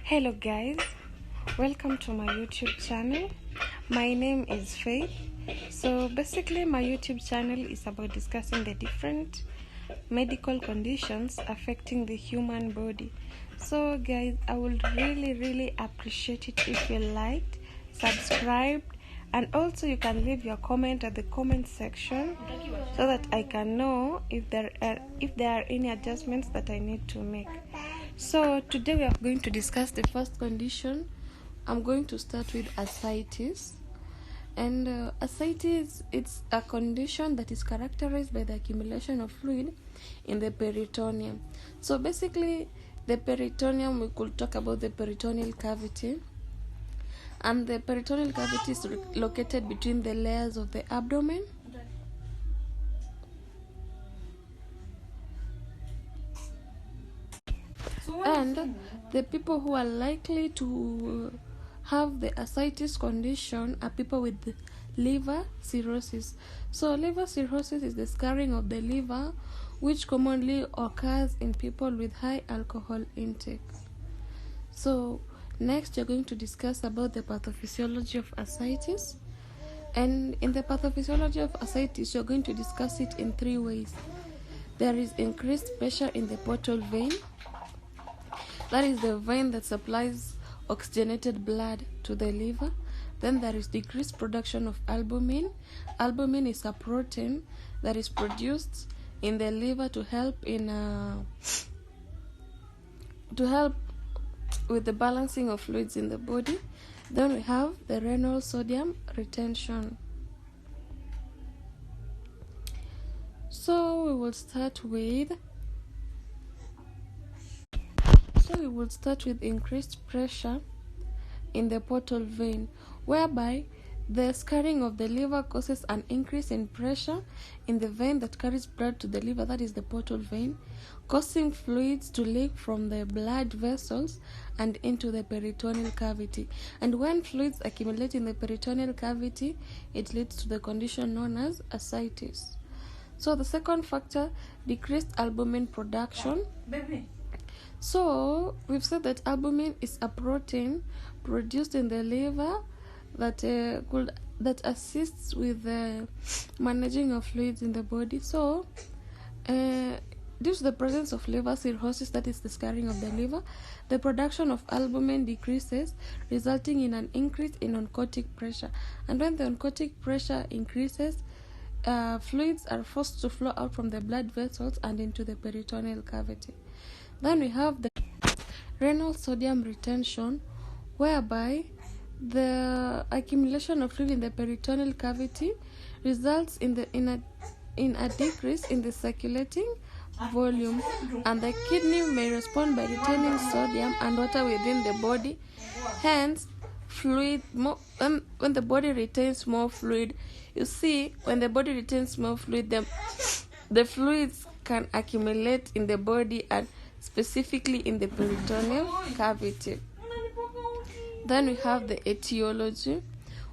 Hello guys, welcome to my YouTube channel. My name is Faith. So basically my YouTube channel is about discussing the different medical conditions affecting the human body. So guys, I would really appreciate it if you liked, subscribed, and also you can leave your comment at the comment section so that I can know if there are any adjustments that I need to make. So today we are going to discuss the first condition. I'm going to start with ascites. And ascites, it's a condition that is characterized by the accumulation of fluid in the peritoneum. So basically the peritoneum, we could talk about the peritoneal cavity. And the peritoneal cavity is located between the layers of the abdomen. And the people who are likely to have the ascites condition are people with liver cirrhosis. So liver cirrhosis is the scarring of the liver, which commonly occurs in people with high alcohol intake. So next you're going to discuss about the pathophysiology of ascites. And in the pathophysiology of ascites, you're going to discuss it in three ways. There is increased pressure in the portal vein. That is the vein that supplies oxygenated blood to the liver. Then there is decreased production of albumin. Albumin is a protein that is produced in the liver to help with the balancing of fluids in the body. Then we have the renal sodium retention. So we will start with increased pressure in the portal vein, whereby the scarring of the liver causes an increase in pressure in the vein that carries blood to the liver, that is the portal vein, causing fluids to leak from the blood vessels and into the peritoneal cavity. And when fluids accumulate in the peritoneal cavity, it leads to the condition known as ascites. So the second factor, decreased albumin production. So we've said that albumin is a protein produced in the liver that assists with the managing of fluids in the body. So due to the presence of liver cirrhosis, that is the scarring of the liver, the production of albumin decreases, resulting in an increase in oncotic pressure. And when the oncotic pressure increases, fluids are forced to flow out from the blood vessels and into the peritoneal cavity. Then we have the renal sodium retention, whereby the accumulation of fluid in the peritoneal cavity results in a decrease in the circulating volume, and the kidney may respond by retaining sodium and water within the body. Hence, when the body retains more fluid, you see, when the body retains more fluid, the fluids can accumulate in the body and specifically in the peritoneal cavity. Then we have the etiology,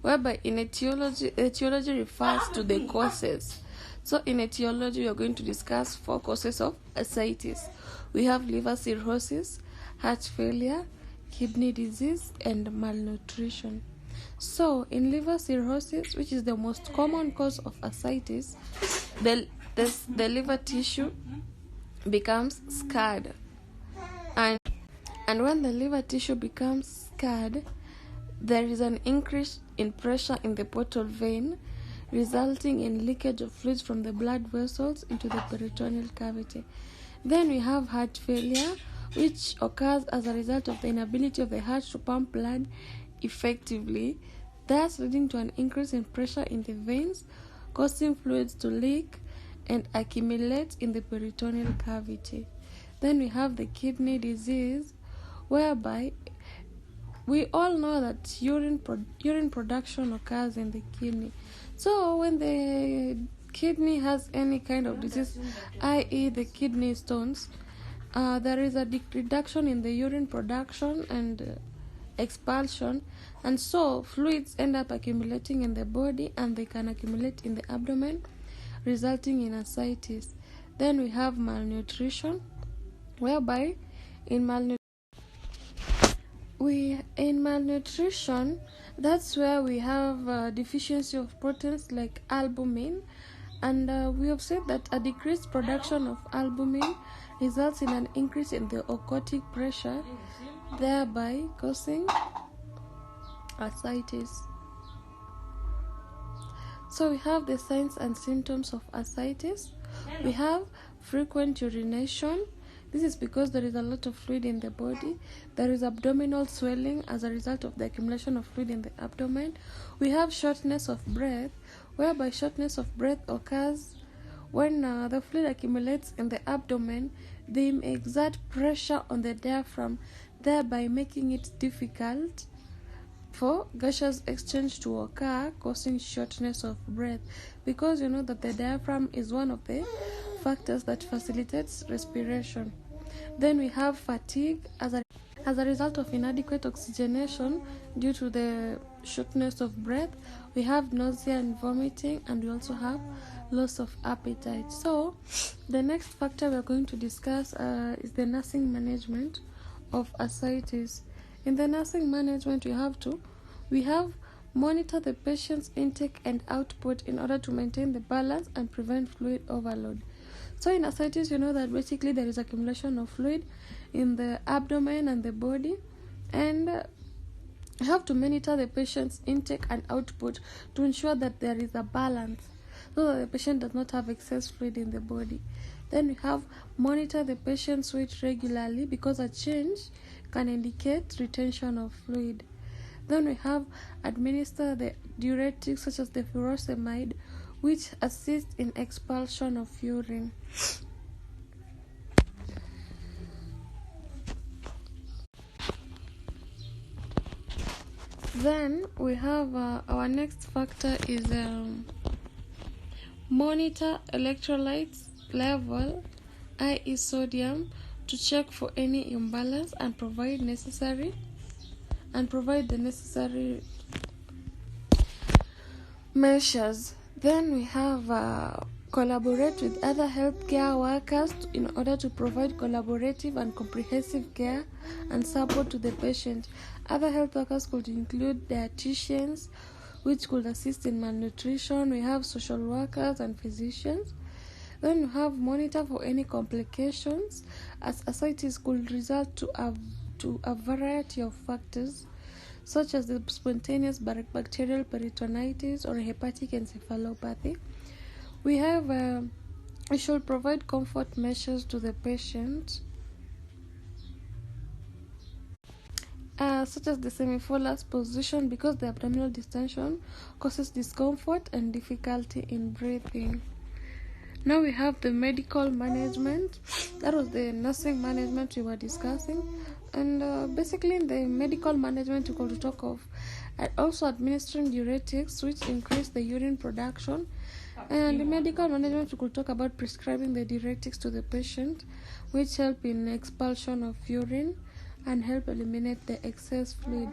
whereby in etiology refers to the causes. So in etiology, we are going to discuss 4 causes of ascites. We have liver cirrhosis, heart failure, kidney disease, and malnutrition. So in liver cirrhosis, which is the most common cause of ascites, the liver tissue becomes scarred, and when the liver tissue becomes scarred, there is an increase in pressure in the portal vein, resulting in leakage of fluids from the blood vessels into the peritoneal cavity. Then we have heart failure, which occurs as a result of the inability of the heart to pump blood effectively, thus leading to an increase in pressure in the veins, causing fluids to leak and accumulate in the peritoneal cavity. Then we have the kidney disease, whereby we all know that urine production occurs in the kidney. So when the kidney has any kind of disease, i.e. the kidney stones, there is a reduction in the urine production and expulsion, and so fluids end up accumulating in the body, and they can accumulate in the abdomen, resulting in ascites. Then we have malnutrition, whereby in malnutrition we in malnutrition, that's where we have deficiency of proteins like albumin, and we have said that a decreased production of albumin results in an increase in the osmotic pressure, thereby causing ascites. So we have the signs and symptoms of ascites. We have frequent urination. This is because there is a lot of fluid in the body. There is abdominal swelling as a result of the accumulation of fluid in the abdomen. We have shortness of breath, whereby shortness of breath occurs when the fluid accumulates in the abdomen. They may exert pressure on the diaphragm, thereby making it difficult for gaseous exchange to occur, causing shortness of breath, because you know that the diaphragm is one of the factors that facilitates respiration. Then we have fatigue as a result of inadequate oxygenation due to the shortness of breath. We have nausea and vomiting, and we also have loss of appetite. So the next factor we are going to discuss is the nursing management of ascites. In the nursing management, we have monitor the patient's intake and output in order to maintain the balance and prevent fluid overload. So in ascites, you know that basically there is accumulation of fluid in the abdomen and the body, and you have to monitor the patient's intake and output to ensure that there is a balance, so that the patient does not have excess fluid in the body. Then we have monitor the patient's weight regularly, because a change can indicate retention of fluid. Then we have administer the diuretics such as the furosemide, which assist in expulsion of urine. Then we have our next factor is monitor electrolytes level, i.e. sodium, to check for any imbalance and provide the necessary measures. Then we have collaborate with other healthcare workers in order to provide collaborative and comprehensive care and support to the patient. Other health workers could include dietitians, which could assist in malnutrition. We have social workers and physicians. Then we have monitor for any complications, as ascites could result to a variety of factors, such as the spontaneous bacterial peritonitis or hepatic encephalopathy. We should provide comfort measures to the patient, such as the semifolars position, because the abdominal distension causes discomfort and difficulty in breathing. Now we have the medical management. That was the nursing management we were discussing. And basically in the medical management, we could talk of also administering diuretics, which increase the urine production. And in medical management, we could talk about prescribing the diuretics to the patient, which help in expulsion of urine and help eliminate the excess fluid.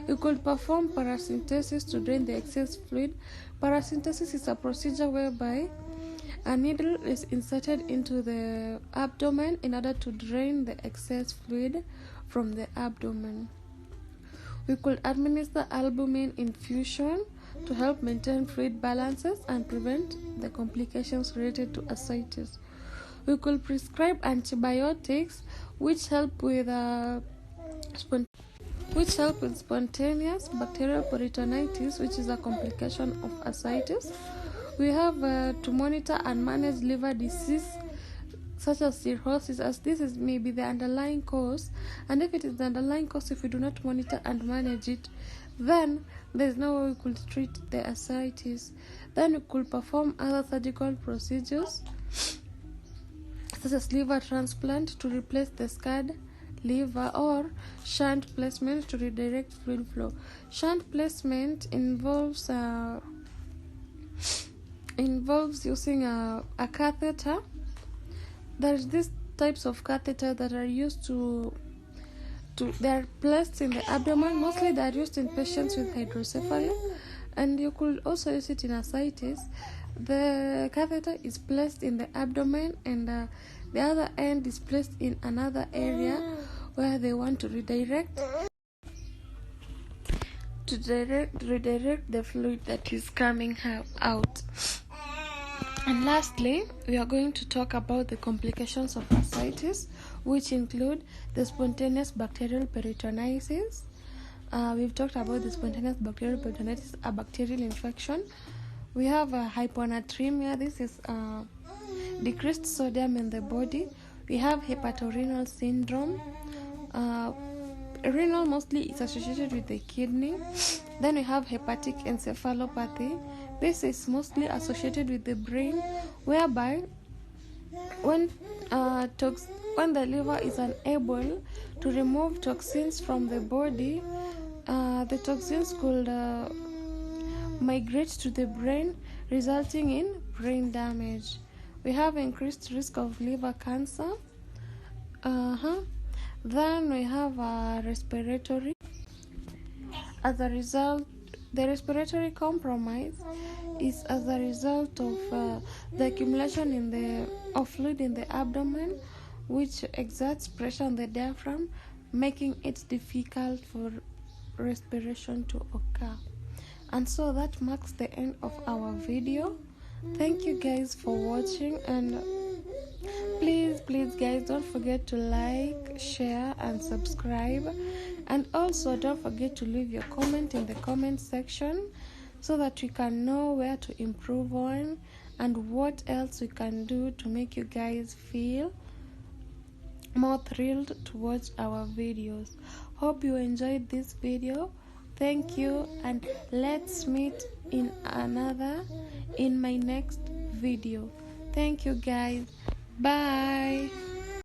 You could perform paracentesis to drain the excess fluid. Paracentesis is a procedure whereby a needle is inserted into the abdomen in order to drain the excess fluid from the abdomen. We could administer albumin infusion to help maintain fluid balances and prevent the complications related to ascites. We could prescribe antibiotics which help with spontaneous bacterial peritonitis, which is a complication of ascites. We have to monitor and manage liver disease such as cirrhosis, as this is maybe the underlying cause, and if it is the underlying cause, if we do not monitor and manage it, then there is no way we could treat the ascites. Then we could perform other surgical procedures such as liver transplant to replace the scarred liver, or shunt placement to redirect fluid flow. Shunt placement involves using a catheter. There is these types of catheter that are used they are placed in the abdomen. Mostly they are used in patients with hydrocephalus, and you could also use it in ascites. The catheter is placed in the abdomen, and the other end is placed in another area where they want to redirect to redirect the fluid that is coming out. And lastly, we are going to talk about the complications of ascites, which include the spontaneous bacterial peritonitis. We've talked about the spontaneous bacterial peritonitis, a bacterial infection. We have hyponatremia. This is decreased sodium in the body. We have hepatorenal syndrome. Renal mostly is associated with the kidney. Then we have hepatic encephalopathy. This is mostly associated with the brain, whereby when the liver is unable to remove toxins from the body, the toxins could migrate to the brain, resulting in brain damage. We have increased risk of liver cancer. Then we have respiratory. As a result, the respiratory compromise is as a result of the accumulation of fluid in the abdomen, which exerts pressure on the diaphragm, making it difficult for respiration to occur. And so that marks the end of our video. Thank you guys for watching, and please guys, don't forget to like, share and subscribe, and also don't forget to leave your comment in the comment section so that we can know where to improve on and what else we can do to make you guys feel more thrilled to watch our videos. Hope you enjoyed this video. Thank you, and let's meet in my next video. Thank you guys. Bye.